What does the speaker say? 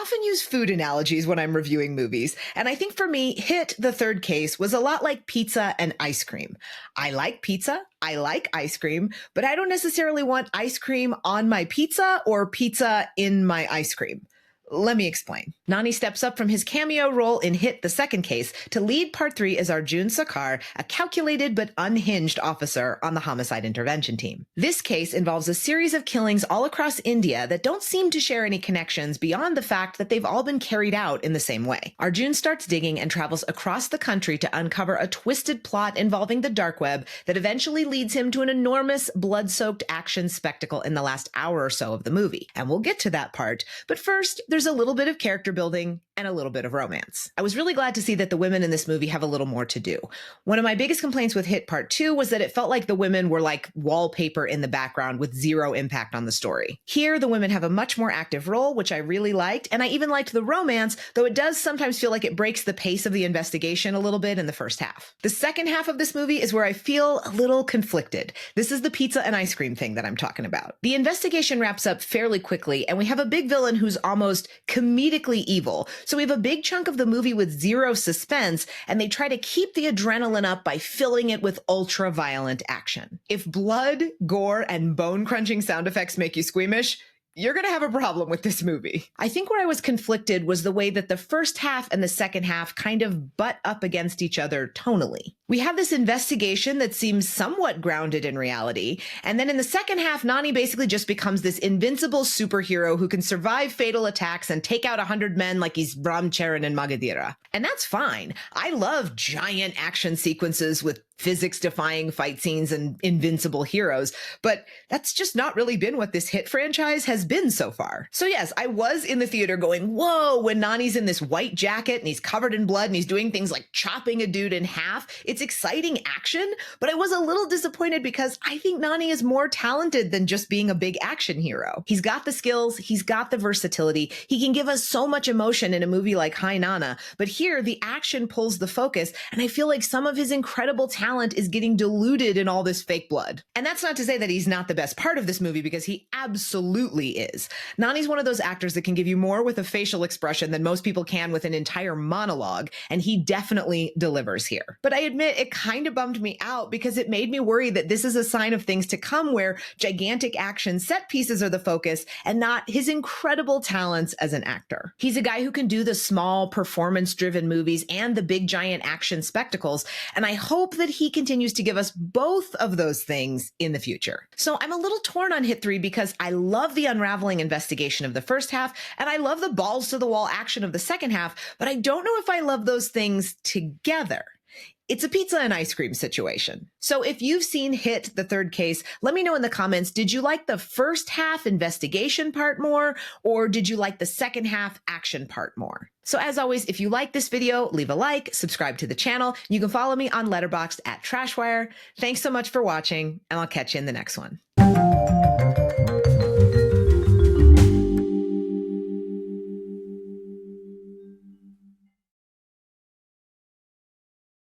often use food analogies when I'm reviewing movies, and I think for me, Hit, the third case, was a lot like pizza and ice cream. I like pizza, I like ice cream, but I don't necessarily want ice cream on my pizza or pizza in my ice cream. Let me explain. Nani steps up from his cameo role in Hit, the second case, to lead part 3 as Arjun Sarkaar, a calculated but unhinged officer on the homicide intervention team. This case involves a series of killings all across India that don't seem to share any connections beyond the fact that they've all been carried out in the same way. Arjun starts digging and travels across the country to uncover a twisted plot involving the dark web that eventually leads him to an enormous, blood-soaked action spectacle in the last hour or so of the movie. And we'll get to that part, but first, there's a little bit of character building and a little bit of romance. I was really glad to see that the women in this movie have a little more to do. One of my biggest complaints with Hit Part 2 was that it felt like the women were like wallpaper in the background with zero impact on the story. Here, the women have a much more active role, which I really liked, and I even liked the romance, though it does sometimes feel like it breaks the pace of the investigation a little bit in the first half. The second half of this movie is where I feel a little conflicted. This is the pizza and ice cream thing that I'm talking about. The investigation wraps up fairly quickly, and we have a big villain who's almost comedically evil. So we have a big chunk of the movie with zero suspense, and they try to keep the adrenaline up by filling it with ultra-violent action. If blood, gore, and bone-crunching sound effects make you squeamish, you're going to have a problem with this movie. I think where I was conflicted was the way that the first half and the second half kind of butt up against each other tonally. We have this investigation that seems somewhat grounded in reality, and then in the second half, Nani basically just becomes this invincible superhero who can survive fatal attacks and take out 100 men like he's Ram Charan and Magadhira. And that's fine. I love giant action sequences with physics-defying fight scenes and invincible heroes, but that's just not really been what this Hit franchise has been so far. So yes, I was in the theater going, whoa, when Nani's in this white jacket and he's covered in blood and he's doing things like chopping a dude in half. It's exciting action, but I was a little disappointed because I think Nani is more talented than just being a big action hero. He's got the skills, he's got the versatility, he can give us so much emotion in a movie like Hai Nana, but here the action pulls the focus, and I feel like some of his incredible talent is getting diluted in all this fake blood. And that's not to say that he's not the best part of this movie, because he absolutely is. Nani's one of those actors that can give you more with a facial expression than most people can with an entire monologue, and he definitely delivers here. But I admit it kind of bummed me out because it made me worry that this is a sign of things to come where gigantic action set pieces are the focus and not his incredible talents as an actor. He's a guy who can do the small performance-driven movies and the big giant action spectacles, and I hope that he continues to give us both of those things in the future. So I'm a little torn on Hit 3 because I love the unraveling investigation of the first half, and I love the balls to the wall action of the second half, but I don't know if I love those things together. It's a pizza and ice cream situation. So if you've seen Hit, the third case, let me know in the comments, did you like the first half investigation part more, or did you like the second half action part more? So as always, if you like this video, leave a like, subscribe to the channel. You can follow me on Letterboxd at Trashwire. Thanks so much for watching, and I'll catch you in the next one.